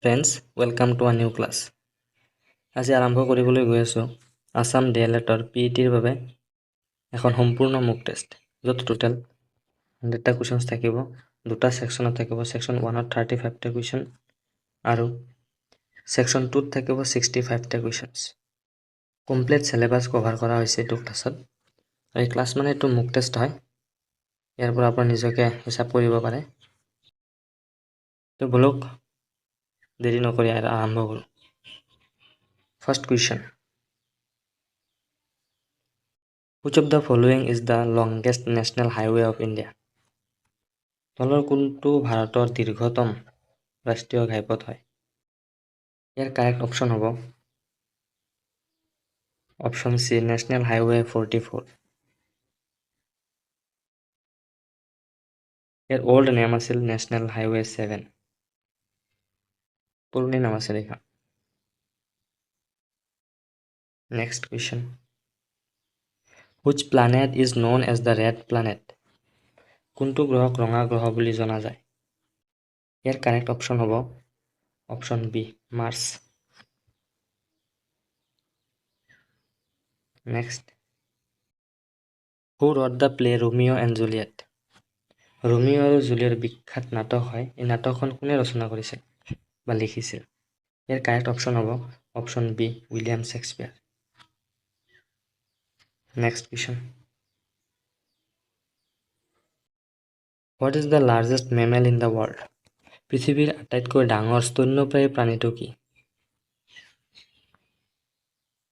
Friends, welcome to a new class. আজি আৰম্ভ কৰিবলৈ গৈ আছোঁ আছাম DLEDৰ PETৰ বাবে এখন সম্পূৰ্ণ মুক টেষ্ট, য'ত টোটেল 100টা কুৱেশ্যনছ থাকিব। দুটা ছেকশ্যনত থাকিব। ছেকশ্যন 1ত 35টা কুৱেশ্যন আৰু ছেকশ্যন 2ত থাকিব 65টা কুৱেশ্যনছ। কমপ্লিট চিলেবাছ কভাৰ কৰা হৈছে এইটো ক্লাছত। আৰু এই ক্লাছ মানে এইটো মুক টেষ্ট হয়। ইয়াৰ পৰা আপুনি নিজকে হিচাপ কৰিব পাৰে। তো বলক দেৰি নকৰি আৰম্ভ কৰোঁ। First question. Which of the following is the longest national highway of India? তলৰ কোনটো ভাৰতৰ দীৰ্ঘতম ৰাষ্ট্ৰীয় ঘাইপথ হয়? ইয়াৰ কাৰেক্ট অপশ্যন হ'ব অপশ্যন চি, নেশ্যনেল হাইৱে 44। ইয়াৰ অল্ড নেম আছিল নেশ্যনেল হাইৱে 7। পুৰণি নাম আছিল এইখন। Next question. Which planet is known as the red planet? কোনটো গ্ৰহক ৰঙা গ্ৰহ বুলি জনা যায়? ইয়াৰ কাৰেক্ট অপশ্যন হ'ব option B, Mars. Next. Who wrote the play Romeo and Juliet? Romeo' আৰু জুলিয়েট বিখ্যাত নাটক হয়। এই নাটকখন কোনে ৰচনা কৰিছিল বা লিখিছিল? ইয়াৰ কাৰেক্ট অপশ্যন হ'ব option B, William Shakespeare. Next question. What is the largest mammal in the world? পৃথিৱীৰ আটাইতকৈ ডাঙৰ স্তন্যপায়ী প্ৰাণীটো কি?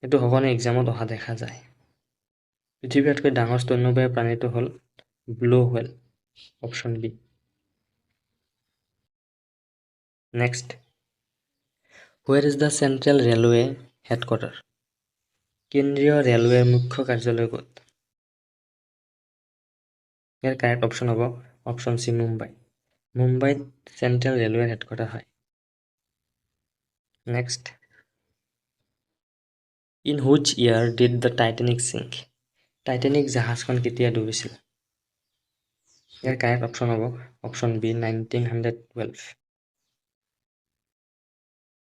এইটো সঘনে এক্সামত অহা দেখা যায়। পৃথিৱীৰ আটাইতকৈ ডাঙৰ স্তন্যপায়ী প্ৰাণীটো হ'ল blue whale, option B. Next. Where is the central railway headquarter? কেন্দ্ৰীয় ৰেলৱেৰ মুখ্য কাৰ্যালয় ক'ত? ইয়াৰ কাৰেক্ট অপশ্যন হ'ব অপশ্যন চি, মুম্বাই। মুম্বাইত চেণ্ট্ৰেল ৰেলৱেৰ হেডকোৱাৰ্টাৰ হয়। Next. In which year did the Titanic sink? Titanic জাহাজখন কেতিয়া ডুবিছিল? ইয়াৰ কাৰেক্ট অপশ্যন হ'ব option B, 1912।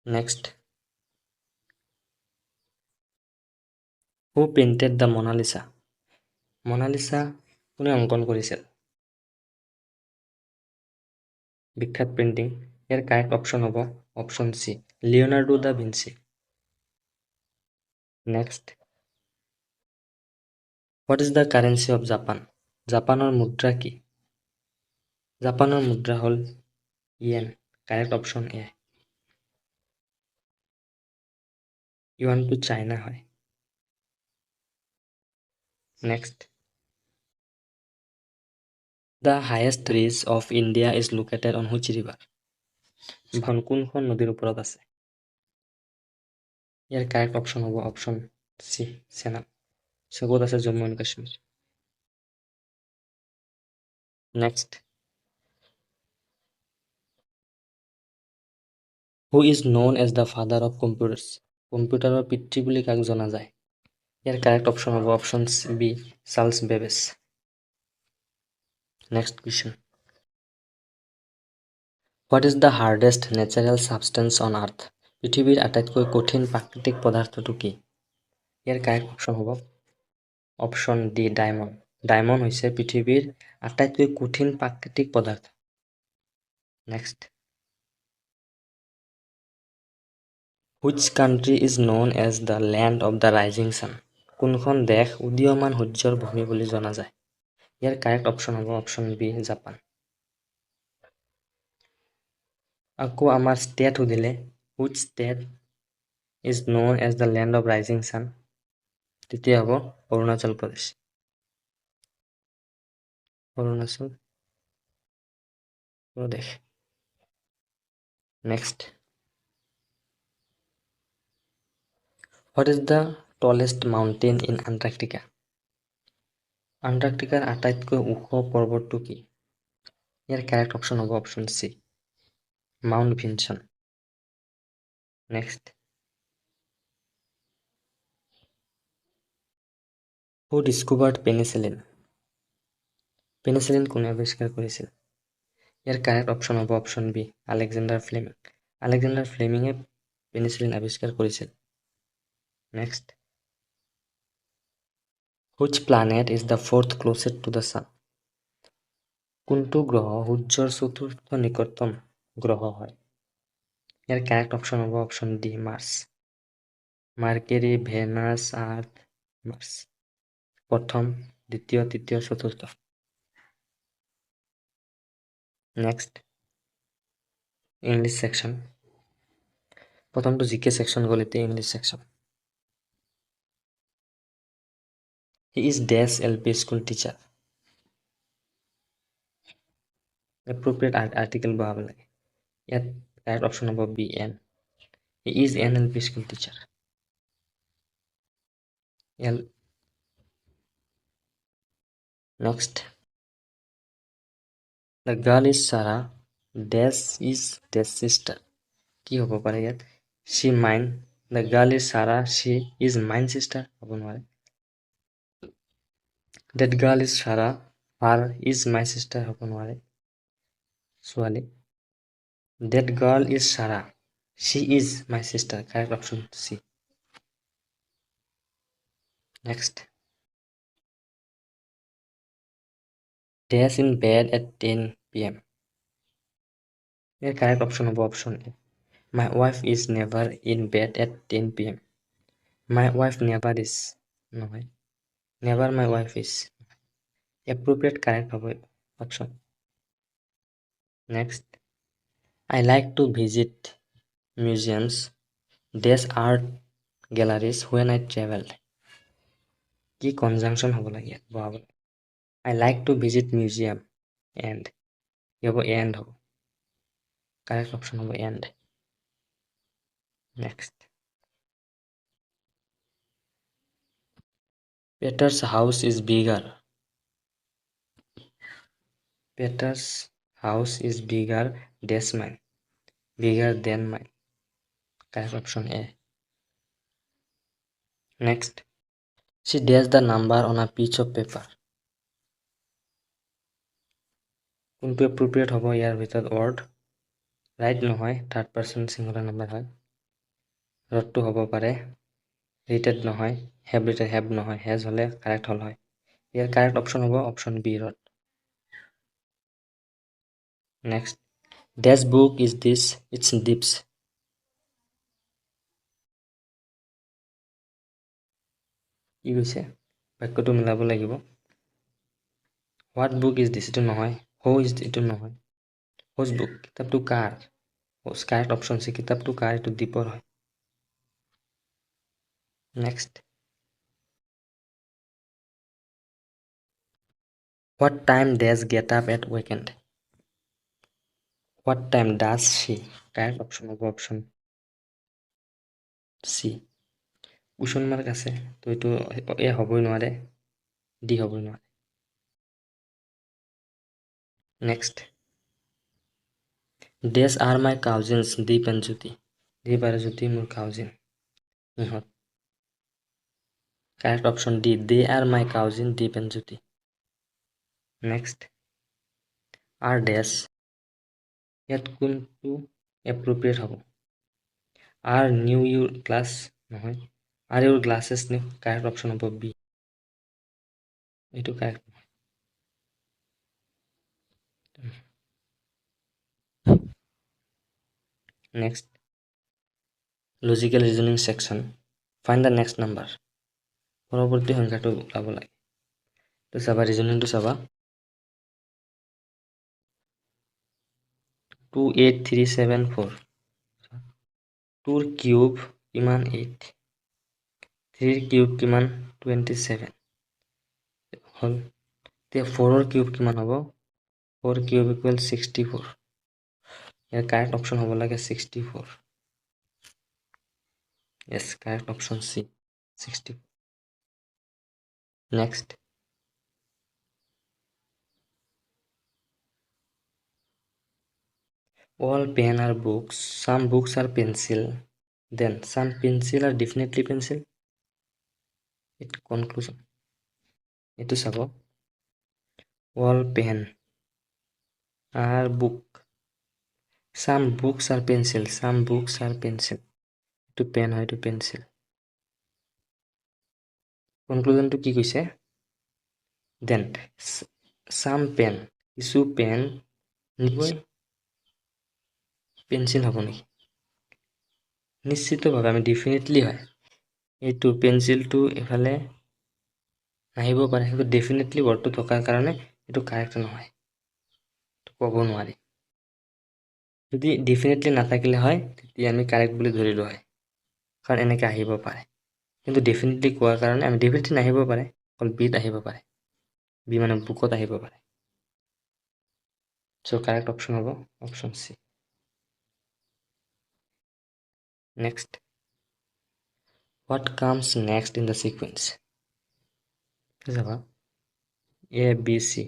Next. Who painted the Mona Lisa? Mona Lisa কোনে অংকন কৰিছিল? বিখ্যাত পেইণ্টিং। ইয়াৰ কাৰেক্ট অপশ্যন হ'ব option C, Leonardo da Vinci. Next. What is the currency of Japan? জাপানৰ মুদ্ৰা কি? জাপানৰ মুদ্ৰা হ'ল ইয়েন। Correct option A. ইউৱানটো চাইনা হয়। Next. The highest bridge of India is located on which river? কোনখন নদীৰ ওপৰত আছে? ইয়াৰ কাৰেক্ট অপশ্যন হ'ব অপশ্যন চি, চেনাব। ক'ত আছে? Jammu and Kashmir. Next. Who is known as the father of computers? কম্পিউটাৰৰ পিতৃ বুলি কাক জনা যায়? ইয়াৰ কাৰেক্ট অপশ্যন হ'ব option B, Charles Babbage. Next question. What is the hardest natural substance on earth? পৃথিৱীৰ আটাইতকৈ কঠিন প্ৰাকৃতিক পদাৰ্থটো কি? ইয়াৰ কাৰেক্ট অপশ্যন হ'ব অপশ্যন ডি, ডায়মণ্ড। ডায়মণ্ড হৈছে পৃথিৱীৰ আটাইতকৈ কঠিন প্ৰাকৃতিক পদাৰ্থ। Next. Which country is known as the land of the rising sun? কোনখন দেশ উদীয়মান সূৰ্যৰ ভূমি বুলি জনা যায়? ইয়াৰ কাৰেক্ট অপশ্যন হ'ব অপশ্যন বি, জাপান। আকৌ আমাৰ ষ্টেট সুধিলে, which state is known as the land of rising sun? তেতিয়া হ'ব Arunachal Pradesh. Arunachal Pradesh. Next. What is the tallest mountain in Antarctica? আণ্টাৰ্কটিকাৰ আটাইতকৈ ওখ পৰ্বতটো কি? ইয়াৰ কাৰেক্ট অপশ্যন হ'ব option C, Mount Vinson. Next. Who discovered penicillin? Penicillin কোনে আৱিষ্কাৰ কৰিছিল? ইয়াৰ কাৰেক্ট অপশ্যন হ'ব option B, Alexander Fleming. Alexander ফ্লেমিঙে পেনিচিলিন আৱিষ্কাৰ কৰিছিল। Next, which planet is the fourth closest to the sun? কোনটো গ্ৰহ সূৰ্যৰ চতুৰ্থ নিকটতম গ্ৰহ হয়? ইয়াৰ কাৰেক্ট অপশ্যন হ'ব option D, Mars. Mercury, Venus, Earth, Mars. প্ৰথম, দ্বিতীয়, তৃতীয়, চতুৰ্থ। Next, English section. প্ৰথমটো জিকে ছেকশ্যন গ'ল, এতিয়া English section. He is dash LP school teacher. Appropriate article বহাব লাগে। ইয়াত কাৰেক্ট অপশ্যন হ'ব B, an. He is an LP school teacher. Next, the girl is Sarah dash is dash sister. কি হ'ব পাৰে ইয়াত? শি mine, the girl is Sara she is mine sister হ'ব নোৱাৰে। ডেট গাৰ্ল ইজ চাৰা হাৰ is my sister হ'ব নোৱাৰে। ছোৱালী, date girl is Sara she is my sister. Correct option C. Next, does in bed at 10 PM। ইয়াৰ correct option হ'ব option A, my wife is never in bed at 10 PM। My wife never is নহয়, never my wife is. Appropriate correct হ'ব option. Next, I like to visit museums, dash art galleries when I traveled। কি conjunction হ'ব লাগে ইয়াত বহাব। I like to visit museum and কি হ'ব, and হ'ব। কাৰেক্ট অপশ্যন হ'ব and। Next, Peter's house is bigger। Peter's house is bigger dash mine, bigger than mine। Correct option A। Next, she dashed the number on a piece of paper। কোনটো appropriate হ'ব ইয়াৰ ভিতৰত? word, right নহয়, third person singular number হয়। ৰডটো হ'ব পাৰে, ৰিটেড নহয়, হেভ ৰিটেড, হেভ নহয়, হেজ হ'লে কাৰেক্ট হ'ল হয়। ইয়াৰ কাৰেক্ট অপশ্যন হ'ব অপশ্যন বি, ৰড। Next, these book is this it's Deep's. কি কৈছে? বাক্যটো মিলাব লাগিব। হোৱাট বুক ইজ দিছ, এইটো নহয়। হু ইজ, এইটো নহয়। হুজ বুক, কিতাপটো কাৰ? কাৰেক্ট অপশ্যন চি, কিতাপটো কাৰ, এইটো দ্বীপৰ হয়। Next, what time does get up at weekend. What time does she. Correct option হ'ব অপশ্যন চি। কুৱেশ্যন মাৰ্ক আছে তো এইটো এ হ'বই নোৱাৰে, ডি হ'বই নোৱাৰে। Next, these are my cousins Deep and Jyoti. Deep আৰু জ্যোতি মোৰ কাউজিন, ইহঁত। Correct option D, they are my cousin Deep and Jyoti. Next, are ডেছ, ইয়াত কোনটো এপ্ৰপ্ৰিয়েট হ'ব? আৰ নিউ ইউৰ ক্লাছ নহয়, আৰ ইউৰ গ্লাছেছ নিউ। কাৰেক্ট অপশ্যন হ'ব বি, এইটো correct. Next, logical reasoning section. Find the next number. পৰৱৰ্তী সংখ্যাটো ওলাব লাগে। তো চাবা, ৰিজনিংটো চাবা। 28374, 2ৰ কিউব কিমান? 8। 3ৰ কিউব কিমান? 27 হ'ল। এতিয়া 4ৰ কিউব কিমান হ'ব? 4 কিউব ইকুৱেল 64। ইয়াৰ কাৰেক্ট অপশ্যন হ'ব লাগে 64। Yes, correct option C, 64। Next, all pen are books, some books are pencil, then some pencil are definitely pencil। it conclusion, এইটো চাব, all pen are book, Some books are pencil. Some books are pencil. To pen হয়, to pencil. Conclusion to কি কৈছে? Then some pen, কিছু PAN নিবই pencil হ'ব নেকি? নিশ্চিতভাৱে আমি ডেফিনেটলি হয়, এইটো পেন্সিলটো এফালে নাহিব পাৰে, কিন্তু ডেফিনেটলি ৱৰ্ডটো থকাৰ কাৰণে এইটো কাৰেক্ট নহয়, ক'ব নোৱাৰি। যদি ডেফিনেটলি নাথাকিলে হয় তেতিয়া আমি কাৰেক্ট বুলি ধৰিলো হয়, কাৰণ এনেকৈ আহিব পাৰে। কিন্তু ডেফিনেটলি কোৱাৰ কাৰণে আমি ডেফিনেটলি নাহিব পাৰে, অকল বিত আহিব পাৰে, বি মানে বুকত আহিব পাৰে। চ' কাৰেক্ট অপশ্যন হ'ব option C. Next, what comes next in the sequence? যাবা A B C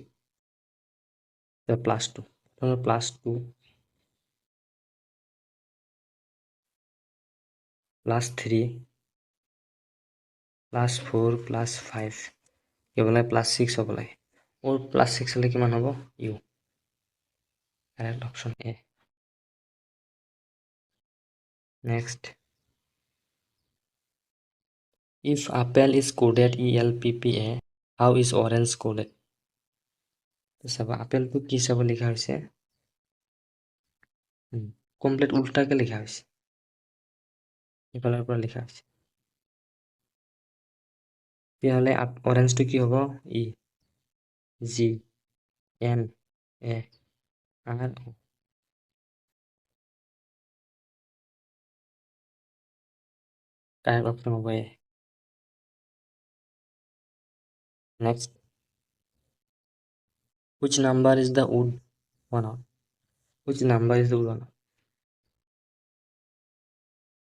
plus two, plus two plus three plus four plus five কি হ'ব লাগে? প্লাছ ছিক্স হ'ব লাগে। অ'ৰ প্লাছ ছিক্স হ'লে কিমান হ'ব? U. Correct option A. Next, if apple is coded ELPPA, how is orange coded? চাবা আপেলটো কি চাব লিখা হৈছে, কমপ্লিট উল্টাকে লিখা হৈছে, ইফালৰ পৰা লিখা হৈছে। তেতিয়াহ'লে অৰেঞ্জটো কি হ'ব? E G N A R O. Correct option হ'ব A. Next, which number is the odd one out? Which number is the odd one out?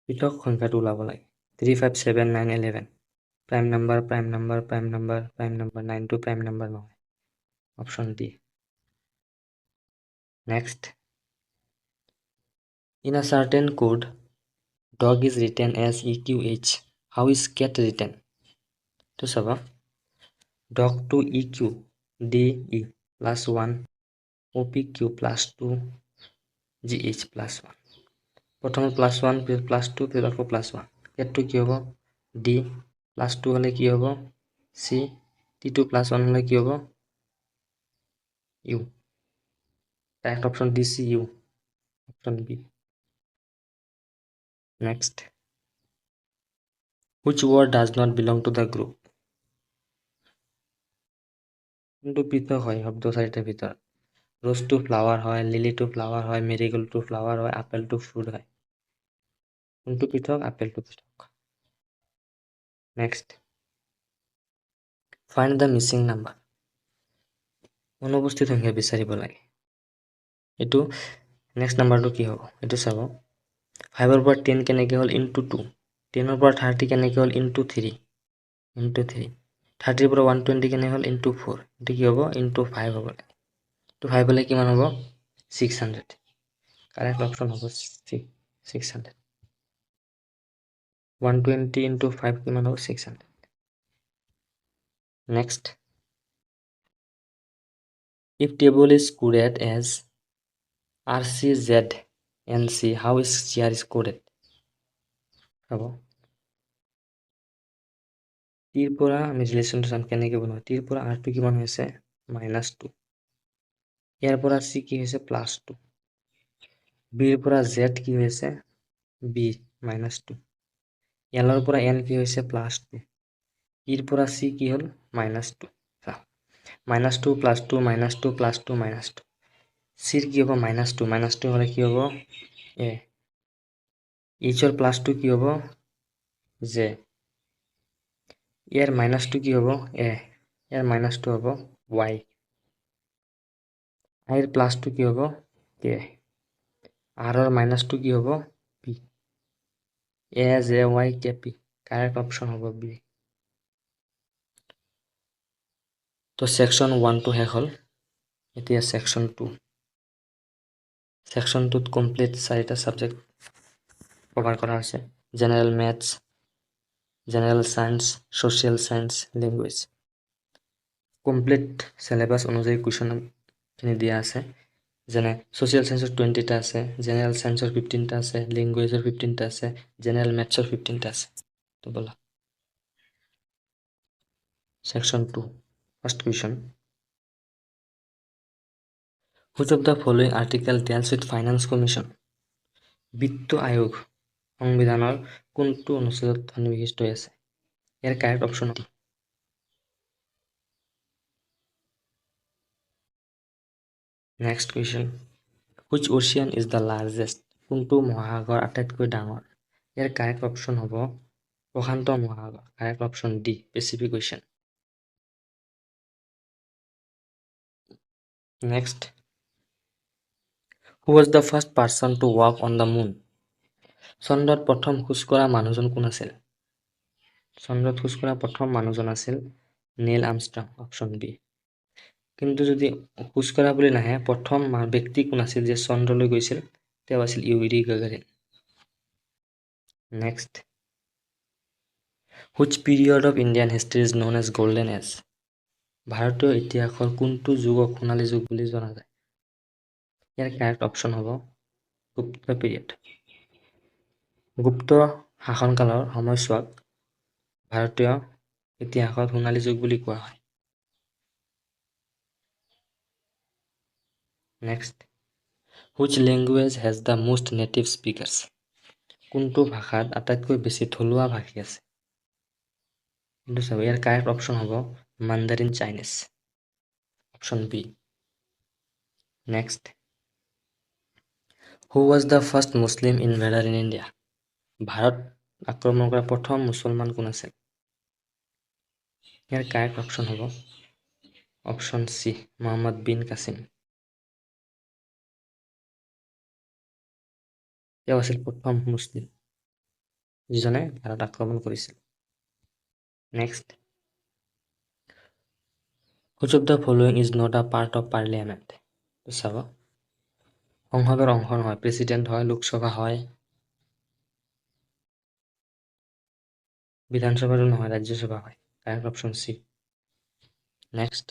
পৃথক সংখ্যাটো ওলাব লাগে। 3 5 7 9 11 prime number prime number prime number prime number, 9টো prime number নহয়, option D. Next, in a certain code dog is written as EQH, how is cat written? তো চাবা dog to EQ DE plus 1 OPQ plus 2 GH plus 1, প্ৰথমে plus 1 পিছত plus 2 পিছত আকৌ plus 1, কেটটো কি হ'ব? ডি প্লাছ 2 হ'লে কি হ'ব? চি, টি2 প্লাছ 1 হ'লে কি হ'ব? U. Correct option D C U, option B. Next, which word does not belong to the group? কোনটো পৃথক হয় শব্দ চাৰিটাৰ ভিতৰত? ৰ'জটো ফ্লাৱাৰ হয়, লিলিটো ফ্লাৱাৰ হয়, মেৰিগোল্ডটো ফ্লাৱাৰ হয়, আপেলটো ফ্ৰুট হয়। কোনটো পৃথক? আপেলটো পৃথক। Next, find the Mising number. অনুপস্থিত সংখ্যা বিচাৰিব লাগে। এইটো নেক্সট নাম্বাৰটো কি হ'ব? এইটো চাব 5ৰ পৰা 10 কেনেকৈ হ'ল? ইনটু 2। 10ৰ পৰা 30 কেনেকৈ হ'ল? ইনটু 3। 30ৰ পৰা 120 কেনেকৈ হ'ল? ইনটু 4। এইটো কি হ'ব? ইনটু 5 হ'ব লাগে। তো 5 হ'লে কিমান হ'ব? 600। কাৰেক্ট অপশ্যন হ'ব 600। 120 ইনটু 5 কিমান হ'ব? 600। Next, if table is coded as RCZNC, how is chair is coded? হ'ব টিৰ পৰা আমি ৰিলেশ্যনটো চাম কেনেকৈ বনাওঁ। টিৰ পৰা আৰটো কিমান হৈছে? -2। ইয়াৰ পৰা চি কি হৈছে? +2। বিৰ পৰা জেড কি হৈছে? বি -2। এলৰ পৰা এন কি হৈছে? +2। ইৰ পৰা চি কি হ'ল? -2। -2 +2 -2 +2 -2। চিৰ কি হ'ব? -2 -2 হ'লে কি হ'ব? এ। এইচৰ +2 কি হ'ব? জে। ইয়াৰ -2 কি হ'ব? এ। ইয়াৰ -2 হ'ব ৱাই। আইৰ +2 কি হ'ব? কে। আৰৰ -2 কি হ'ব? P. A J Y K P. Correct option হ'ব বি। তো ছেকশ্যন 1টো শেষ হ'ল, এতিয়া ছেকশ্যন 2। ছেকশ্যন 2ত কমপ্লিট 4টা ছাবজেক্ট কভাৰ কৰা হৈছে: general maths, general science, social science, language. Complete syllabus অনুযায়ী কুৱেশ্যনখিনি দিয়া আছে। যেনে ছ'চিয়েল চায়েন্সৰ 20টা আছে, জেনেৰেল চায়েন্সৰ 15টা আছে, লেংগুৱেজৰ 15টা আছে, জেনেৰেল মেথছৰ 15টা আছে। তো ব'লা Section 2. First question. Which of the following article deals with Finance Commission? বিত্ত আয়োগ সংবিধানৰ কোনটো অনুচ্ছেদত সন্নিৱিষ্ট হৈ আছে? ইয়াৰ কাৰেক্ট অপশ্যন কি? Next question. Which ocean is the largest? কোনটো মহাসাগৰ আটাইতকৈ ডাঙৰ? ইয়াৰ কাৰেক্ট অপশ্যন হ'ব প্ৰশান্ত মহাসাগৰ। Correct option D, Pacific ocean. Next. Who was the first person to walk on the moon? চন্দ্ৰত প্ৰথম খোজ কঢ়া মানুহজন কোন আছিল? চন্দ্ৰত খোজ কঢ়া প্ৰথম মানুহজন আছিল নীল আৰ্মষ্ট্ৰং। Option B. কিন্তু যদি খোজ কঢ়া বুলি নাহে, প্ৰথম ব্যক্তি কোন আছিল যে চন্দ্ৰলৈ গৈছিল? তেওঁ আছিল Yuri Gagarin. Next. Which period of Indian history is known as Golden Age? ভাৰতীয় ইতিহাসৰ কোনটো যুগক সোণালী যুগ বুলি জনা যায়? ইয়াৰ কাৰেক্ট অপশ্যন হ'ব গুপ্ত পিৰিয়ড। গুপ্ত শাসনকালৰ সময়ছোৱাক ভাৰতীয় ইতিহাসত সোণালী যুগ বুলি কোৱা হয়। Next. Which language has the most native speakers? কোনটো ভাষাত আটাইতকৈ বেছি থলুৱা ভাষী আছে? কিন্তু চাব, ইয়াৰ কাৰেক্ট অপশ্যন হ'ব Mandarin Chinese. Option B. Next. Who was the first Muslim invader in India? ভাৰত আক্ৰমণ কৰা প্ৰথম মুছলমান কোন আছিল? ইয়াৰ কাৰেক্ট অপশ্যন হ'ব অপশ্যন চি, মহম্মদ বিন কাছিম। তেওঁ আছিল প্ৰথম মুছলিম যিজনে ভাৰত আক্ৰমণ কৰিছিল। Next. Which of the following is not a part of parliament? চাব, সংসদৰ অংশ নহয়, প্ৰেচিডেণ্ট হয়, লোকসভা হয়, বিধানসভাটো নহয়, ৰাজ্যসভা হয়। Correct option C. Next.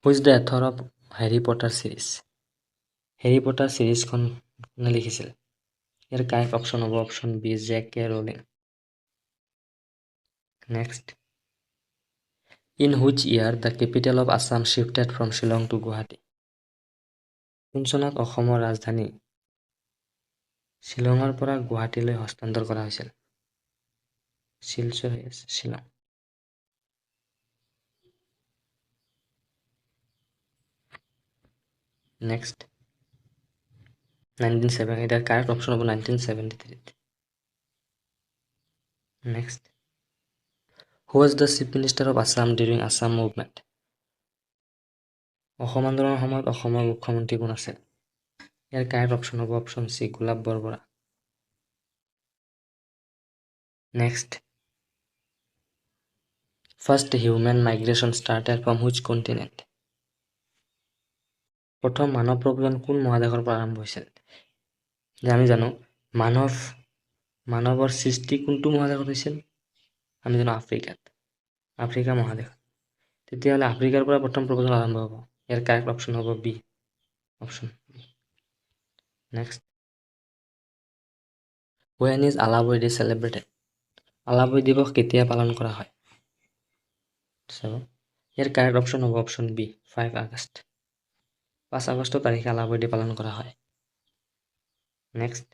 Who is the author of হেৰি পটাৰ চিৰিজ? হেৰি পটাৰ চিৰিজখন কোনে লিখিছিল? ইয়াৰ কাৰেক্ট অপশ্যন হ'ব option B, J K. Rowling. Next. In which year the capital of Assam shifted from Shillong to Guwahati? কোন চনত অসমৰ ৰাজধানী শ্বিলঙৰ পৰা গুৱাহাটীলৈ হস্তান্তৰ কৰা হৈছিল? শিলচৰ শ্বিলং। নেক্সট. 1970, এটাৰ কাৰেক্ট অপশ্যন হ'ব 1973। Next. Who was the chief minister of Assam during Assam movement? Assam আন্দোলনৰ সময়ত অসমৰ মুখ্যমন্ত্ৰী কোন আছিল? ইয়াৰ কাৰেক্ট অপশ্যন হ'ব option C, Golap Borbora. Next. First human migration started from which continent? প্ৰথম মানৱ প্ৰব্ৰজন কোন মহাদেশৰ পৰা আৰম্ভ হৈছিল? যে আমি জানো মানৱৰ সৃষ্টি কোনটো মহাদেশত হৈছিল? আমি জানো আফ্ৰিকা মহাদেশত। তেতিয়াহ'লে আফ্ৰিকাৰ পৰা প্ৰথম প্ৰব্ৰজন আৰম্ভ হ'ব। ইয়াৰ কাৰেক্ট অপশ্যন হ'ব B, option. Next. When is Alaboi day celebrated? Alaboi দিৱস কেতিয়া পালন কৰা হয়? চাব, ইয়াৰ কাৰেক্ট অপশ্যন হ'ব অপশ্যন বি, 5 আগষ্ট। 5 আগষ্ট তাৰিখে আলাবৈ ডে পালন কৰা হয়। Next.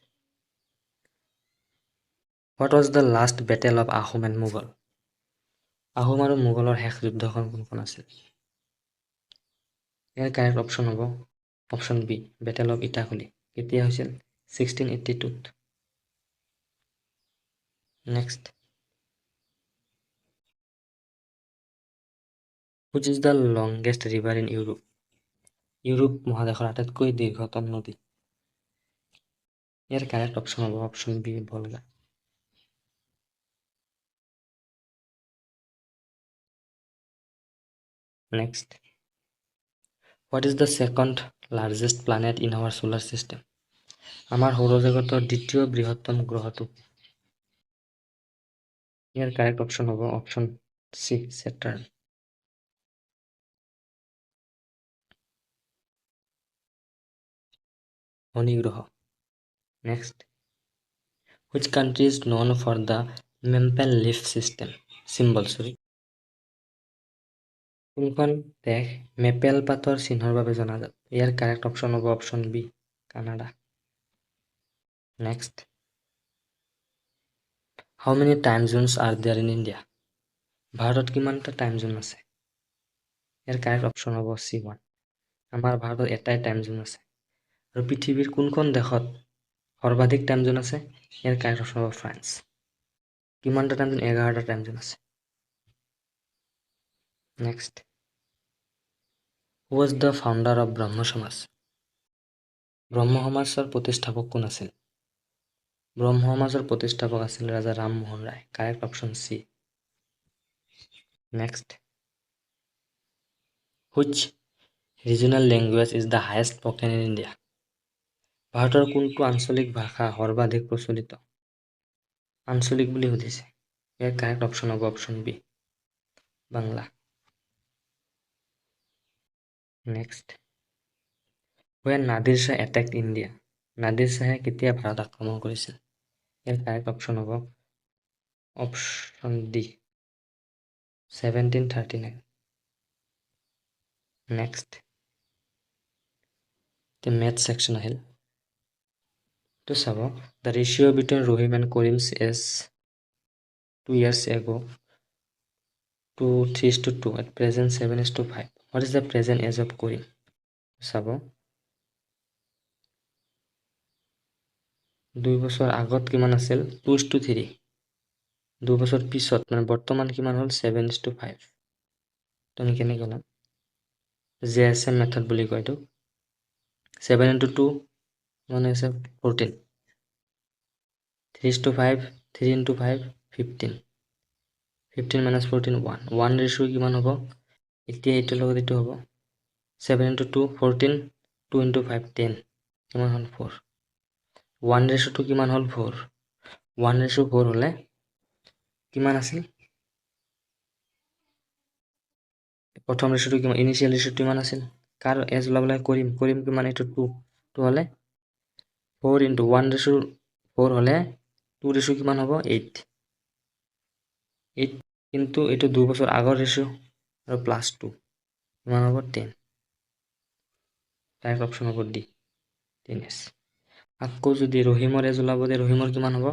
What was the last battle of Ahom and Mughal? Ahom আৰু মোগলৰ শেষ যুদ্ধখন কোনখন আছিল? ইয়াৰ কাৰেক্ট অপশ্যন হ'ব option B, battle of Itakhuli. কেতিয়া হৈছিল? 1682। Next. Which is the longest river in Europe? Europe মহাদেশৰ আটাইতকৈ দীৰ্ঘতম নদী। ইয়াৰ কাৰেক্ট অপশ্যন হ'ব option B, Volga. Next. What is the second largest planet in our solar system? আমাৰ সৌৰজগতৰ দ্বিতীয় বৃহত্তম গ্ৰহটো। ইয়াৰ কাৰেক্ট অপশ্যন হ'ব অপশ্যন চি, চেটাৰ্ণ। শনি গ্ৰহ। Next, which country is known for the maple leaf symbol. কোনখন দেশ মেপেল পাতৰ চিহ্নৰ বাবে জনাজাত? ইয়াৰ কাৰেক্ট অপশ্যন হ'ব option B, Canada. Next, how many time zones are there in India? ভাৰতত কিমানটা টাইম জোন আছে? ইয়াৰ কাৰেক্ট অপশ্যন হ'ব C1। আমাৰ ভাৰতত এটাই টাইম জোন আছে। আৰু পৃথিৱীৰ কোনখন দেশত সৰ্বাধিক টাইম জোন আছে? ইয়াৰ কাৰেক্ট অপশ্যন হ'ব ফ্ৰান্স। কিমানটা টাইম জোন? 11টা টাইম জোন আছে। Next, who was the founder of Brahmo Samaj? Brahmo সমাজৰ প্ৰতিষ্ঠাপক কোন আছিল? ব্ৰহ্ম সমাজৰ প্ৰতিষ্ঠাপক আছিল Raja Rammohan Roy. Correct option C. Next, which regional language is the highest spoken in India? ভাৰতৰ কোনটো আঞ্চলিক ভাষা সৰ্বাধিক প্ৰচলিত? আঞ্চলিক বুলি সুধিছে। ইয়াৰ কাৰেক্ট অপশ্যন হ'ব option B, Bangla. Next, when Nadir Shah attacked India? Nadir শ্বাহে কেতিয়া ভাৰত আক্ৰমণ কৰিছিল? ইয়াৰ কাৰেক্ট অপশ্যন হ'ব অপশ্যন ডি, 1739। নেক্সট, এতিয়া মেথছ ছেকশ্যন আহিল। তো চাব, the ratio' between Rahim and Karim's is 2 years ago to 3:2, at present 7:5. What is the present age of Karim? চাব, 2 বছৰ আগত কিমান আছিল? 2:3। 2 বছৰ পিছত মানে বৰ্তমান কিমান হ'ল? 7:5। তো আমি কেনেকৈ ক'লাম? JSM মেথড বুলি কয় এইটো। 7 × 2 মানে হৈছে 14। 3:5, 3 × 5 15। 15 - 14 1। 1 ৰেচিঅ' কিমান হ'ব? এতিয়া এইটোৰ লগত এইটো হ'ব 7 × 2 14, 2 × 5 10। কিমান হ'ল? 4। 1 ৰেচিঅ'টো কিমান হ'ল? 4। 1 ৰেচিঅ' 4 হ'লে কিমান আছিল? প্ৰথম ৰেচিঅ'টো কিমান? ইনিচিয়েল ৰেচিঅ'টো কিমান আছিল? কাৰ এজ ওলাব লাগে? কৰিম কিমান? এইটো 2 হ'লে 4 × 1 ৰেচিঅ' 4 হ'লে 2 ৰেচিঅ' কিমান হ'ব? 8। কিন্তু এইটো 2 বছৰ আগৰ ৰেচিঅ' আৰু +2 কিমান হ'ব? 10। ডাইৰেক্ট অপশ্যন হ'ব ডি, 10S। আকৌ যদি ৰহিমৰ এজ ওলাব দিয়ে, ৰহিমৰ কিমান হ'ব?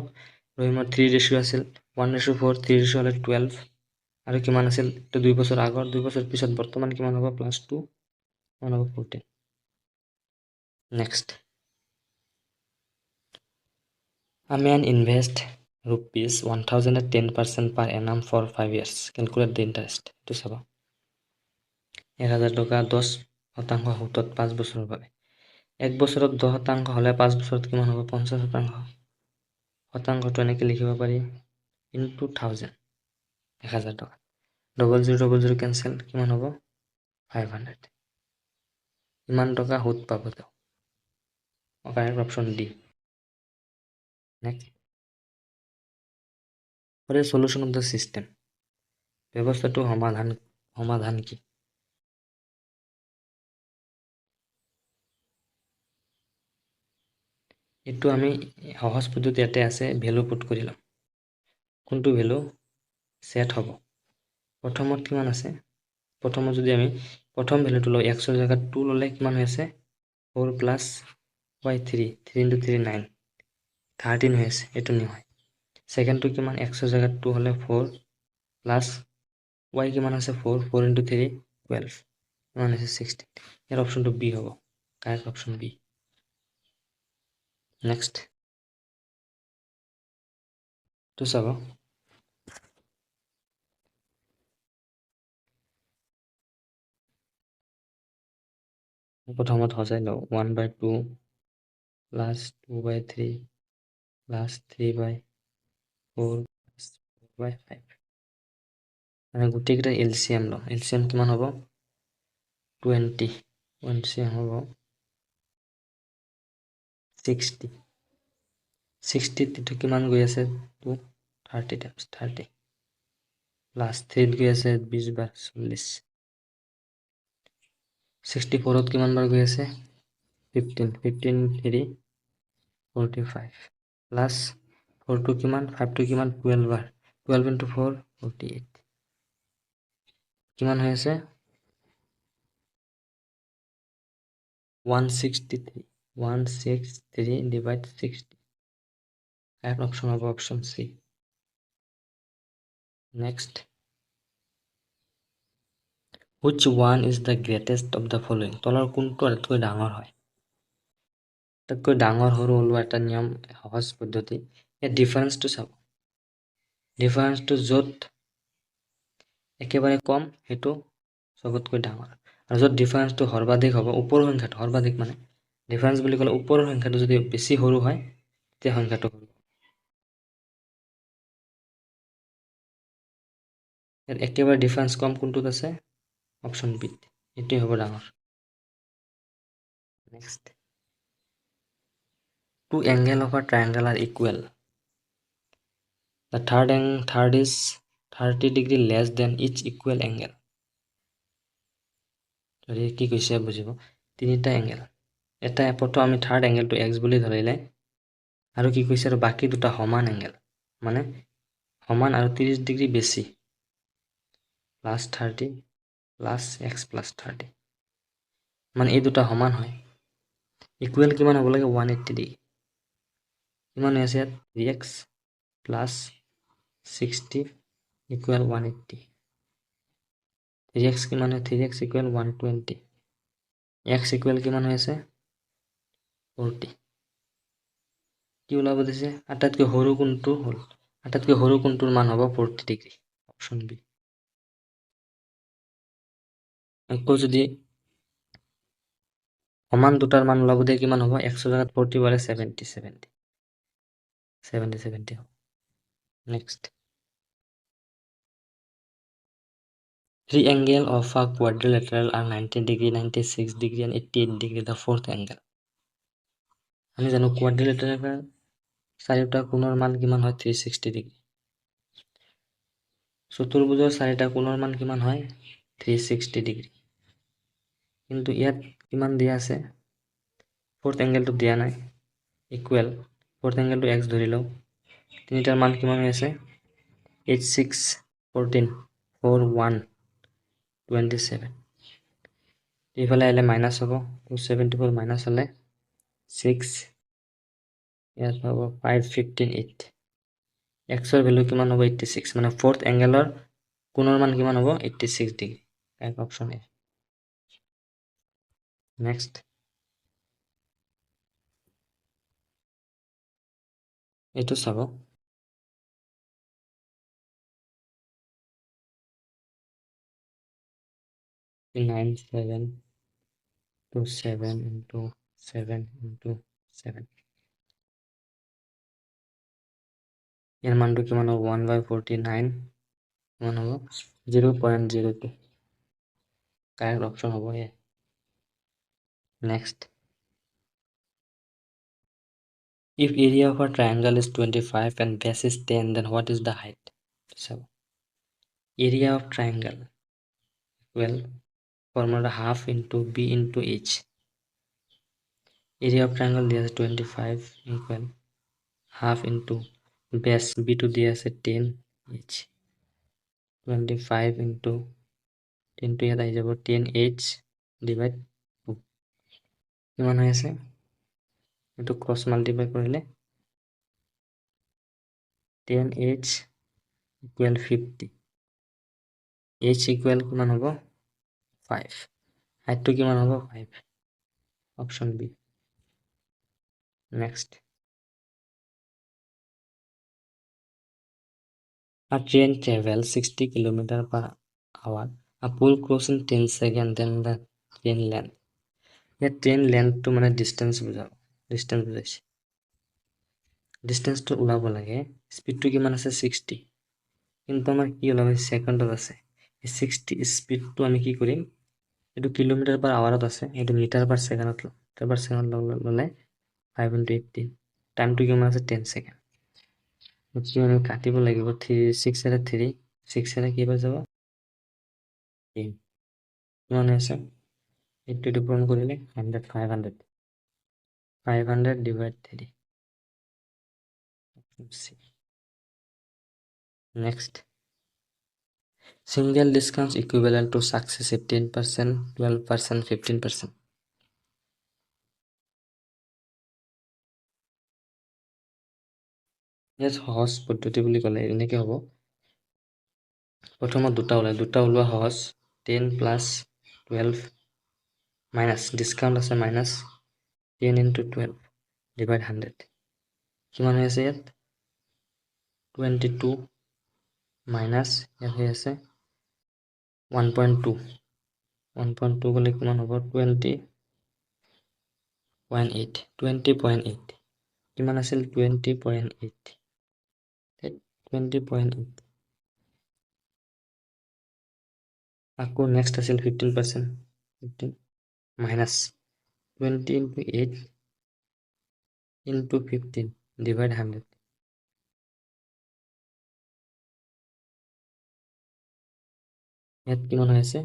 ৰহিমৰ 3 ৰেচিঅ' আছিল। 1:4, 3 ৰেচিঅ' হ'লে 12। আৰু কিমান আছিল? এইটো 2 বছৰ আগৰ, 2 বছৰ পিছত বৰ্তমান কিমান হ'ব? +2 কিমান হ'ব? 14। Next, a man invest ₹1,000 at 10% per annum for 5 years. Calculate the interest. এইটো চাব, 1,000 টকা 10% সুতত 5 বছৰৰ বাবে। 1 বছৰত 10% হ'লে 5 বছৰত কিমান হ'ব? 50%। শতাংশটো এনেকৈ লিখিব পাৰি ইনটু 1000, 1,000 টকা। 0000 কেঞ্চেল, কিমান হ'ব? 500। ইমান টকা সুত পাব তেওঁ। Correct option D. Next, what is solution of the system? ব্যৱস্থাটো সমাধান কি? এইটো আমি সহজ পদ্ধতি ইয়াতে আছে, ভেলু পুট কৰি ল'ম। কোনটো ভেলু ছেট হ'ব? প্ৰথমত কিমান আছে? প্ৰথমত যদি আমি প্ৰথম ভেলুটো লওঁ, x ৰ জেগাত 2 ল'লে কিমান হৈ আছে? 4 + y 3, 3 × 3 9, 13 হৈ আছে। এইটো নহয়। ছেকেণ্ডটো কিমান? x ৰ জেগাত 2 হ'লে 4 প্লাছ y কিমান আছে? 4, 4 × 3 12, কিমান হৈছে? 16। ইয়াৰ অপশ্যনটো বি হ'ব, কাৰেক্ট অপশ্যন বি। নেক্সট, তো চাব, প্ৰথমত সজাই লওঁ, 1/2 প্লাছ 2/3 প্লাছ 3/4 প্লাছ 4/5। মানে গোটেইকেইটা LCM লওঁ। LCM কিমান হ'ব? 20। LCM হ'ব 60। 60 টো কিমান গৈ আছে? 30 টাইমছ 30 প্লাছ 3 গৈ আছে 20 বাৰ 40। 64ত কিমান বাৰ গৈ আছে? 15 15 3 45 প্লাছ 4 টো কিমান 5 টো কিমান 12 12 into 4 48 কিমান হৈ আছে 163 163 divide 60 correct option of option C. Next, which one is the greatest of the following? তলৰ কোনটো আটাইতকৈ ডাঙৰ হয় আটাইতকৈ ডাঙৰ সৰু ওলোৱা এটা নিয়ম সহজ পদ্ধতি এই ডিফাৰেন্সটো চাব ডিফাৰেন্সটো য'ত একেবাৰে কম সেইটো সবতকৈ ডাঙৰ আৰু য'ত ডিফাৰেন্সটো সৰ্বাধিক হ'ব ওপৰৰ সংখ্যাটো সৰ্বাধিক মানে ডিফাৰেন্স বুলি ক'লে ওপৰৰ সংখ্যাটো যদি বেছি সৰু হয় তেতিয়া সংখ্যাটো সৰু ইয়াত একেবাৰে ডিফাৰেন্স কম কোনটোত আছে অপশ্যন বি এটোই হ'ব ডাঙৰ next two angles of a triangle are equal the third is 30 degree less than each equal angle যদি কি কৈছে বুজিব তিনিটা এংগেল এটা প্ৰথম আমি থাৰ্ড এংগেলটো x বুলি ধৰিলে আৰু কি কৈছে আৰু বাকি দুটা সমান এংগেল মানে সমান আৰু 30 ডিগ্ৰী বেছি +30 + x + 30 মানে এই দুটা সমান হয় ইকুৱেল কিমান হ'ব লাগে 180 ডিগ্ৰী কিমান আছে ইয়াত 3x + 60 = 180 3x কিমান হয় 3x = 120 x ইকুৱেল কিমান হৈ আছে 40 কি ওলাব দিছে আটাইতকৈ সৰু কোনটো হ'ল আটাইতকৈ সৰু কোনটোৰ মান হ'ব 40 ডিগ্ৰী অপশ্যন বি আকৌ যদি সমান দুটাৰ মান ওলাব দিয়ে কিমান হ'ব 100 জাগাত 40 বলে 70 70 70 70 হ'ব next three angles of a quadrilateral are 90 degree 96 degree and 88 degree the fourth angle আমি জানো quadrilateral চাৰিটা কোণৰ মান কিমান হয় 360 ডিগ্ৰী চতুৰ্ভুজৰ চাৰিটা কোণৰ মান কিমান হয় 360 ডিগ্ৰী কিন্তু ইয়াত কিমান দিয়া আছে ফোৰ্থ অ্যাঙ্গেলটো দিয়া নাই ইকুৱেল ফোৰ্থ অ্যাঙ্গেলটো x ধৰি লও তিনিটাৰ মান কিমান হৈ আছে 86 14 4 1 27 এইফালে আহিলে মাইনাস হ'ব 274 মাইনাস হলে 6 ইয়াত হ'ব 5 15 8 x ৰ ভ্যালু কিমান হ'ব 86 মানে ফোৰ্থ অ্যাঙ্গেলৰ কোণৰ মান কিমান হ'ব 86 ডিগ্ৰী এক অপচন এ নেক্সট এইটো চাব 9 7 to 7 into 7 into 7 ইয়াৰ মানটো কিমান হ'ব 1/49 কিমান হ'ব 0.02 কাৰেক্ট অপশ্যন হ'ব A next if area of a triangle is 25 and base is 10 then what is the height so area of triangle well formula half into b into h area of triangle there is 25 equal half into base b to there is 10 h 25 into 10 to ইয়াত আহি যাব 10h divide 2 কিমান হৈ আছে এটো cross multiply কৰিলে 10h equal 50 h equal কিমান হ'ব 5 হাইটটো কিমান হ'ব 5 option B next a train travels 60 km per hour a pole cross in 10 seconds then the train length here train length to মানে distance বুজাব distance বুজাইছে distance to ওলাব লাগে speed to কিমান আছে 60 কিন্তু আমাৰ কি ওলাব সেকেন্ডত আছে 60 speed to আমি কি কৰিম এটো কিলোমিটাৰ পাৰ আৱাৰত আছে এটো মিটাৰ পাৰ সেকেন্ডত ললে 5 into 18 টাইম to কিমান আছে 10 সেকেন্ড কি আমি কাটিব লাগিব 6 এৰে 3 6 এৰে কি হৈ যাব 10 কিমান আছে 80 পূৰণ কৰিলে 100 500 500 divide 3. C. Next. Single discounts equivalent to success 15%, 12%, 15%. ইয়াত সহজ পদ্ধতি বুলি ক'লে এনেকৈ হ'ব। প্ৰথমত দুটা ওলোৱা সহজ 10 প্লাছ 12 মাইনাছ ডিছকাউণ্ট আছে মাইনাছ 10 into 12 ডিভাইড 100 কিমান হৈ আছে ইয়াত 22 মাইনাছ ইয়াত হৈ আছে 1.2 গ'লে কিমান হ'ব 20.8 কিমান আছিল 20.8 আকৌ নেক্সট আছিল 15% 15 মাইনাছ 20 into 8 into 15 divide 100 ইয়াত কিমান হৈ আছে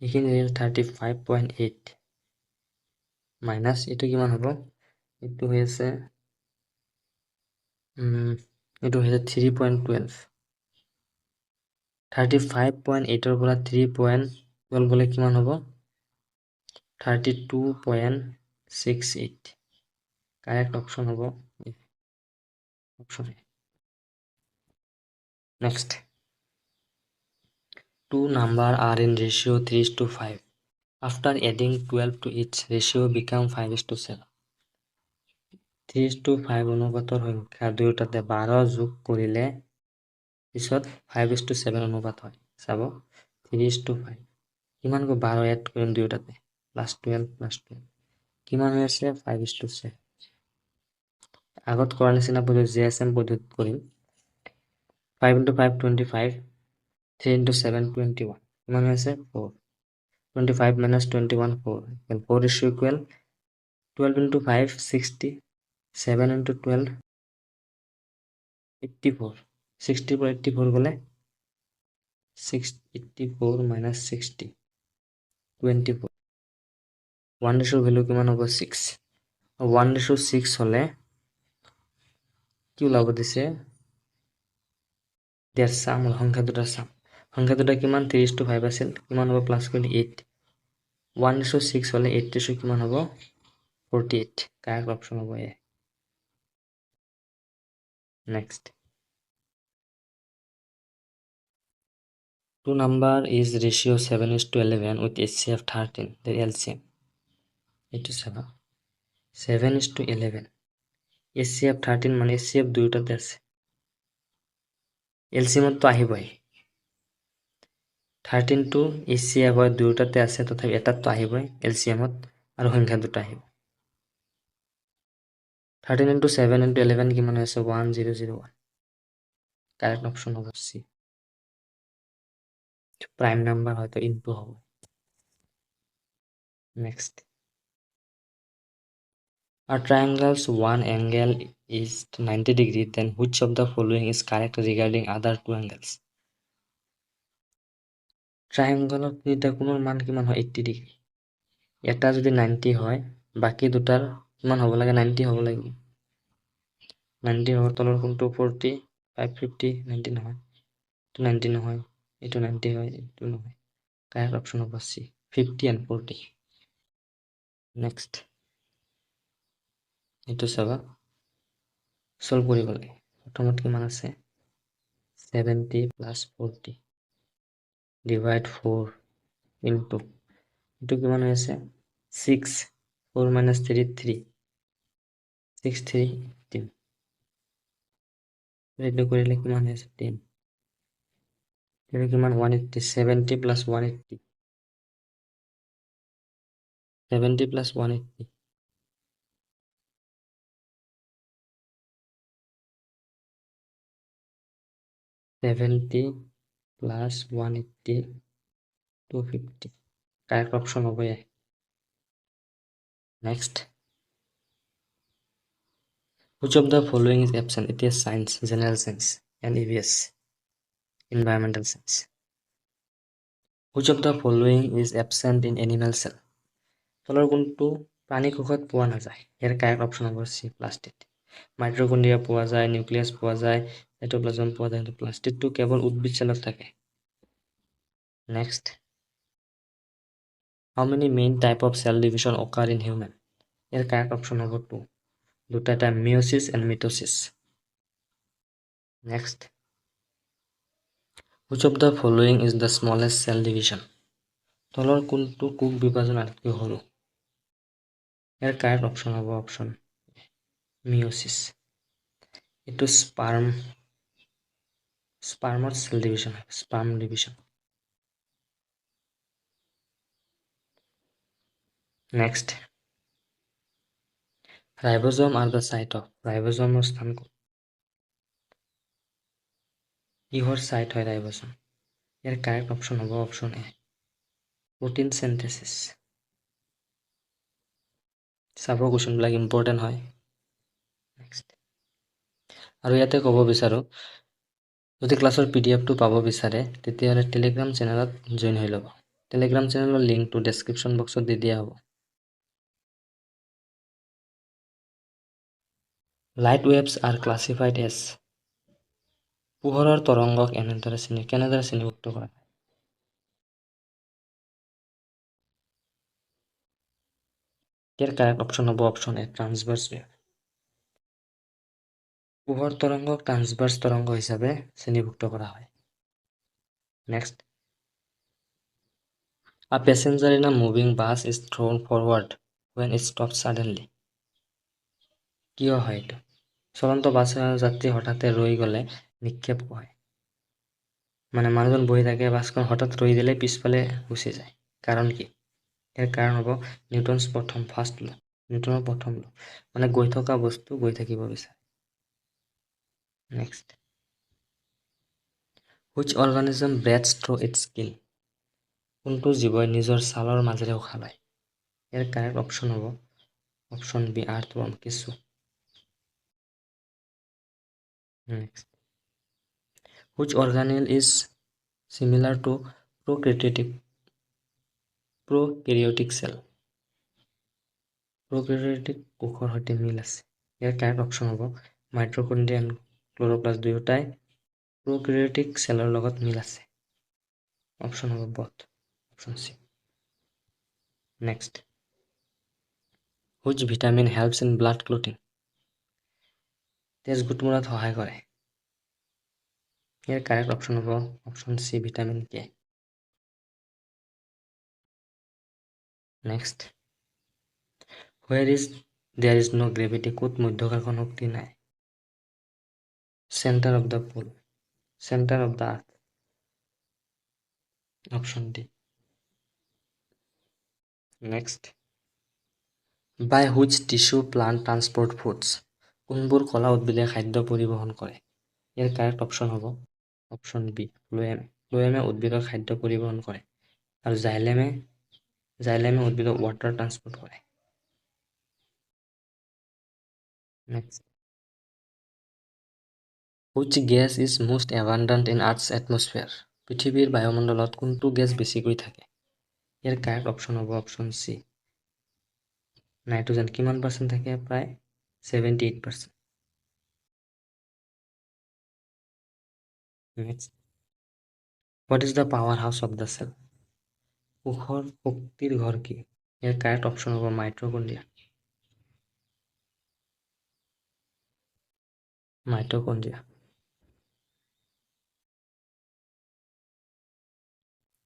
এইখিনি 35.8 মাইনাছ এইটো কিমান হ'ব এইটো হৈ আছে 3.12 35.8 পৰা 3.12 গ'লে কিমান হ'ব 32.68 কাৰেক্ট অপশ্যন হ'ব option A next two numbers are in ratio 3:5 after adding 12 to each ratio become 5:7 3:5 অনুপাতৰ সংখ্যা দুয়োটাতে 12 যোগ কৰিলে পিছত 5:7 অনুপাত হয় চাব 3:5 কিমান গো 12 এড কৰিম দুয়োটাতে +12 কিমান হৈ আছে 5:7 আগত কৰা নিচিনা পদ্ধতি জিএছএম পদ্ধতিত কৰিম 5 into 5 25 3 into 7 21 কিমান হৈ আছে 4 25 minus 21 4 4 is equal 12 into 5 60 7 into 12 84 60 पर 84 গলে 84 minus 60 24 1 ratio value কিমান হ'ব 6 1 ratio 6 হলে কি ওলাব দিছে দেৰ সাম সংখ্যা দুটা কিমান 3:5 আছিল কিমান হ'ব প্লাস কৰিলে 8 1 ratio 6 হলে 8 ratio কিমান হ'ব 48 কাৰেক্ট অপশ্যন হ'ব A next two number is ratio 7:11 with HCF 13 the LCM 7:11 HCF 13 মানে HCF দুইটাতে আছে LCM তো আহিবই 13 to HCF হয় দুইটাতে আছে তথাপি এটাত তো আহিবই LCM ত আৰু সংখ্যা দুটা আহিব 13 into 7 into 11 কিমান আছে 1001 কারেক্ট অপশন হবে সি প্রাইম নাম্বার হয়তো ইনটু হবে next A triangle's one angle is 90 degrees, then which of the following is correct regarding other two angles? Triangle দুইটা কোণৰ মান কিমান হয় 80 ডিগ্ৰী এটা যদি 90 হয় বাকি দুটাৰ কিমান হ'ব লাগে 90 হ'ব লাগে 90 হ'ব তলৰ কোণটো 40 550 90 নহয় এইটো 90 নহয় এইটো 90 হয় এইটো নহয় কাৰেক্ট অপশ্যন হ'ব সি 50 and 40 নেক্সট এইটো চাবা সলভ কৰিব লাগে প্ৰথমত কিমান আছে 70 plus 40 divide 4 into এইটো কিমান হৈ আছে 6 4 minus 3 3 6 3 18 এইটো কৰিলে কিমান হৈ আছে 10 এইটো কিমান 180 70 plus 180 70 plus 180 70 plus 180 250 correct option হবে next which of the following is absent it is science general science and EVS environmental science which of the following is absent in animal cell তলৰ কোনটো প্ৰাণী কোষত পোৱা নাযায়। ইয়াৰ কাৰেক্ট অপশ্যন হ'ব C plastid. মাইট্ৰকণ্ড্ৰিয়া পোৱা যায়, নিউক্লিয়াছ পোৱা যায়, সাইটোপ্লাজম পোৱা যায়, কিন্তু প্লাষ্টিডটো কেৱল উদ্ভিদ চেলত থাকে। Next, how many main type of cell division occur in human? ইয়াৰ কাৰেক্ট অপশ্যন হ'ব 2, দুটা type, meiosis and mitosis. Next, which of the following is the smallest cell division? তলৰ কোনটো কোষ বিভাজন আটাইতকৈ সৰু? ইয়াৰ কাৰেক্ট অপশ্যন হ'ব অপশ্যন মিঅ'চিছ। এইটো স্পাৰ্মৰ চেল ডিভিজন হয়, স্পাৰ্ম ডিভিজন। নেক্সট, ৰাইব'জম আৰু দ্য চাইট অফ, ৰাইব'জমৰ স্থান ক'ত? কিহৰ চাইট হয় ৰাইব'জম? ইয়াৰ কাৰেক্ট অপশ্যন হ'ব অপশ্যন এ, প্ৰটিন চেন্থেচিছ। চাব কুৱেশ্যনবিলাক ইম্পৰ্টেণ্ট হয়। নেক্সট, আৰু ইয়াতে ক'ব বিচাৰোঁ, যদি ক্লাছৰ PDF টো পাব বিচাৰে তেতিয়াহ'লে টেলিগ্ৰাম চেনেলত জইন হৈ ল'ব। টেলিগ্ৰাম চেনেলৰ লিংকটো ডেছক্ৰিপশ্যন বক্সত দি দিয়া হ'ব। Light waves are classified as, পোহৰৰ তৰংগক কেনেদৰে শ্ৰেণীভুক্ত কৰা হয়? ইয়াৰ কাৰেক্ট অপশ্যন হ'ব অপশ্যন এ, ট্ৰান্সভাৰ্ছ ৱেভ। পোহৰ তৰংগক ট্ৰান্সভাৰ্ছ তৰংগ হিচাপে শ্ৰেণীভুক্ত কৰা হয়। নেক্সট, আ passenger in a moving bus is throne forward when it stops suddenly। কিয় হয় এইটো? চলন্ত বাছ যাত্ৰী হঠাতে ৰৈ গ'লে নিক্ষেপ হয়। মানে মানুহজন বহি থাকে, বাছখন হঠাৎ ৰৈ দিলে পিছফালে গুচি যায়। কাৰণ কি? ইয়াৰ কাৰণ হ'ব নিউটনৰ প্ৰথম ল', মানে গৈ থকা বস্তু গৈ থাকিব বিচাৰে। Next, which organism breathes through its skin? কোনটো জীৱই নিজৰ ছালৰ মাজেৰে উশাহ লয়? ইয়াৰ কাৰেক্ট অপশ্যন হ'ব অপশ্যন বি, আৰ্থৱৰ্ম, কেঁচু। Next, which organelle is similar to prokaryotic cell? Prokaryotic কোষৰ সৈতে মিল আছে। ইয়াৰ কাৰেক্ট অপশ্যন হ'ব মাইট্ৰকণ্ড্ৰিয়া এণ্ড ক্ল'ৰ'প্লাষ্ট, দুয়োটাই প্ৰ'কেৰিয়টিক চেলৰ লগত মিল আছে। অপশ্যন হ'ব both, option C. Next, which vitamin helps in blood clotting? তেজ গোট মৰাত সহায় কৰে। ইয়াৰ কাৰেক্ট অপশ্যন হ'ব option C, vitamin K. Next, where is there is no' gravity? ক'ত মধ্যাকৰ্ষণ শক্তি নাই? Centre of the pool, centre of the earth, option D. Next, by which tissue plant transport foods? কোনবোৰ কলা উদ্ভিদে খাদ্য পৰিবহণ কৰে? ইয়াৰ কাৰেক্ট অপশ্যন হ'ব অপশ্যন বি, ফ্লোৱেমে। ফ্লোৱেমে উদ্ভিদৰ খাদ্য পৰিবহণ কৰে, আৰু জাইলেমে উদ্ভিদক ৱাটাৰ ট্ৰান্সপৰ্ট কৰে। Next, which gas is most abundant in earth's atmosphere? পৃথিৱীৰ বায়ুমণ্ডলত কোনটো গেছ বেছিকৈ থাকে? ইয়াৰ কাৰেক্ট অপশ্যন হ'ব অপশ্যন চি, নাইট্ৰজেন। কিমান পাৰ্চেণ্ট থাকে? প্ৰায় 78%। Next, what is the power house of the cell? কোষৰ শক্তিৰ ঘৰ কি? ইয়াৰ কাৰেক্ট অপশ্যন হ'ব mitochondria.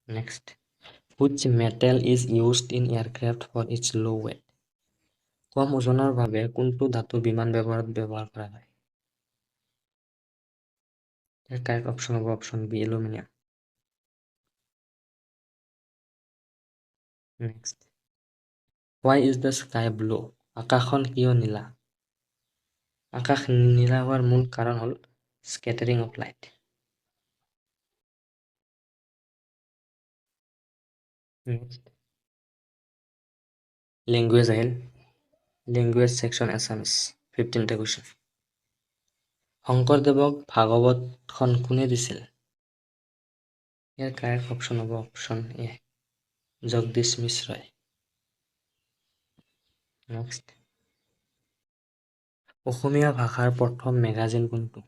Next, which metal is used in aircraft for its low' weight? কম ওজনৰ বাবে কোনটো ধাতু বিমান ব্যৱহাৰ কৰা হয়? ইয়াৰ কাৰেক্ট অপশ্যন হ'ব option B, aluminium. Next, why is the sky blue? আকাশখন কিয় নীলা? আকাশ নীলা হোৱাৰ মূল কাৰণ হ'ল scattering of light. Next, language আহিল, লেংগুৱেজ ছেকশ্যন এছামিছ, 15টা কুৱেশ্যন। শংকৰদেৱক ভাগৱতখন কোনে দিছিল? ইয়াৰ কাৰেক্ট অপশ্যন হ'ব অপশ্যন এ, জগদীশ মিশ্ৰই। নেক্সট অসমীয়া ভাষাৰ প্ৰথম মেগাজিন কোনটো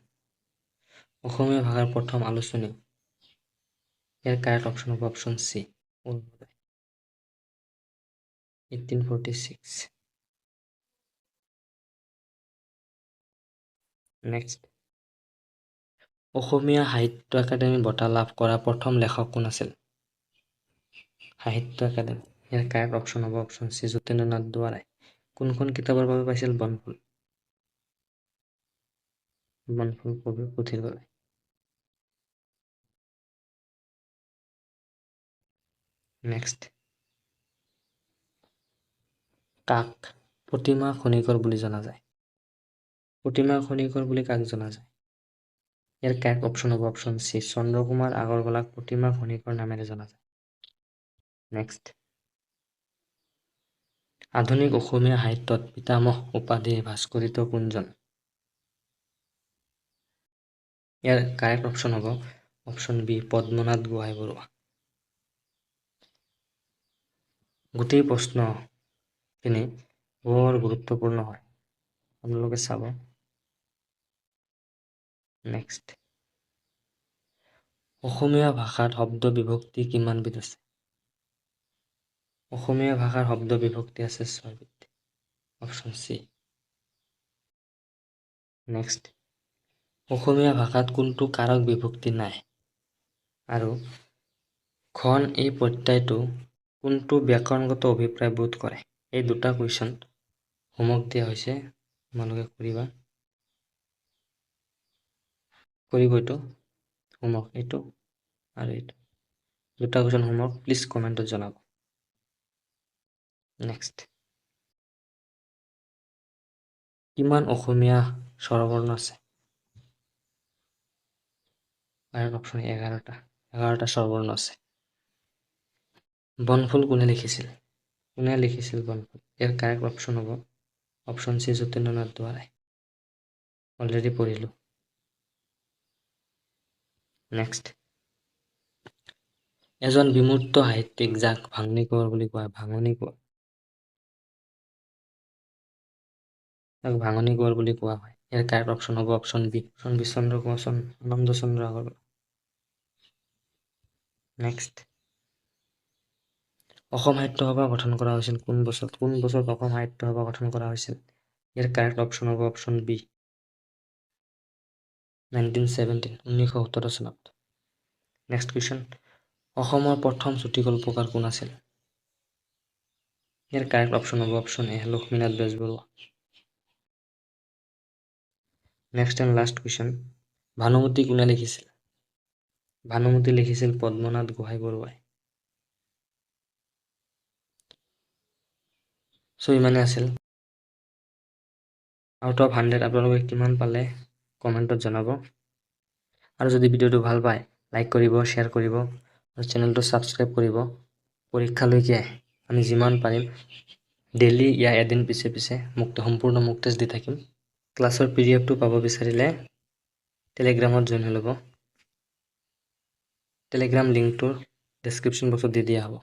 অসমীয়া ভাষাৰ প্ৰথম আলোচনী ইয়াৰ কাৰেক্ট অপশ্যন হ'ব অপশ্যন চি 1846 নেক্সট অসমীয়া সাহিত্য একাডেমী বঁটা লাভ কৰা প্ৰথম লেখক কোন আছিল সাহিত্য একাডেমী ইয়াৰ কাৰেক্ট অপশ্যন হ'ব অপশ্যন চি যতীন্দ্ৰনাথ দুৱৰাই কোনখন কিতাপৰ বাবে পাইছিল বনফুল কবিৰ পুথিৰ বাবে নেক্সট কাক প্ৰতিমা খনিকৰ বুলি জনা যায় প্ৰতিমা খনিকৰ বুলি কাক জনা যায় ইয়াৰ কাৰেক্ট অপশ্যন হ'ব অপশ্যন চি চন্দ্ৰকুমাৰ আগৰৱালাক প্ৰতিমা খনিকৰ নামেৰে জনা যায় নেক্সট আধুনিক অসমীয়া সাহিত্যত পিতামহ উপাধিৰে ভাস্কৰিত কোনজন ইয়াৰ কাৰেক্ট অপশ্যন হ'ব অপশ্যন বি পদ্মনাথ গোহাঁইবৰুৱা গোটেই প্ৰশ্নখিনি বৰ গুৰুত্বপূৰ্ণ হয় আপোনালোকে চাব নেক্সট অসমীয়া ভাষাত শব্দ বিভক্তি কিমানবিধ আছে অসমীয়া ভাষাৰ শব্দ বিভক্তি আছে 6 বিধ অপশ্যন চি নেক্সট অসমীয়া ভাষাত কোনটো কাৰক বিভক্তি নাই আৰু খন এই প্ৰত্যয়টো কোনটো ব্যাকৰণগত অভিপ্ৰায় বোধ কৰে এই দুটা কুৱেশ্যন হোমৱৰ্ক দিয়া হৈছে তোমালোকে কৰিব এইটো হোমৱৰ্ক এইটো আৰু এইটো দুটা কুৱেশ্যন হোমৱৰ্ক প্লিজ কমেণ্টত জনাব নেক্সট কিমান অসমীয়া স্বৰবৰ্ণ আছে অপশ্যন 11টা স্বৰবৰ্ণ আছে বনফুল কোনে লিখিছিল বনফুল ইয়াৰ কাৰেক্ট অপশ্যন হ'ব অপশ্যন চি যতীন্দ্ৰনাথ দুৱৰাই অলৰেডি পঢ়িলোঁ নেক্সট এজন বিমূৰ্ত সাহিত্যিক যাক ভাঙনি কোঁৱৰ বুলি কোৱা হয় ইয়াৰ কাৰেক্ট অপশ্যন হ'ব অপশ্যন বি চন্দ্ৰকুমাৰ আনন্দ চন্দ্ৰ আগৰৱালা নেক্সট অসম সাহিত্য সভা গঠন কৰা হৈছিল কোন বছৰত অসম সাহিত্য সভা গঠন কৰা হৈছিল ইয়াৰ কাৰেক্ট অপশ্যন হ'ব অপশ্যন বি 1917 চনত নেক্সট কুৱেশ্যন অসমৰ প্ৰথম চুটিগল্পকাৰ কোন আছিল ইয়াৰ কাৰেক্ট অপশ্যন হ'ব option A Lakshminath Bezbaroa next and last question Bhanumati কোনে লিখিছিল ভানুমতি লিখিছিল পদ্মনাথ গোহাঁইবৰুৱাই চ' ইমানে আছিল আউট অফ 100 আপোনালোকে কিমান পালে কমেণ্টত জনাব আৰু যদি ভিডিঅ'টো ভাল পায় লাইক কৰিব শ্বেয়াৰ কৰিব আৰু চেনেলটো ছাবস্ক্ৰাইব কৰিব পৰীক্ষালৈকে আমি যিমান পাৰিম ডেইলি এদিন পিছে সম্পূৰ্ণ মুক টেষ্ট দি থাকিম ক্লাছৰ PDF টো পাব বিচাৰিলে টেলিগ্ৰামত জইন হৈ ল'ব টেলিগ্ৰাম লিংকটো ডেছক্ৰিপশ্যন বক্সত দি দিয়া হ'ব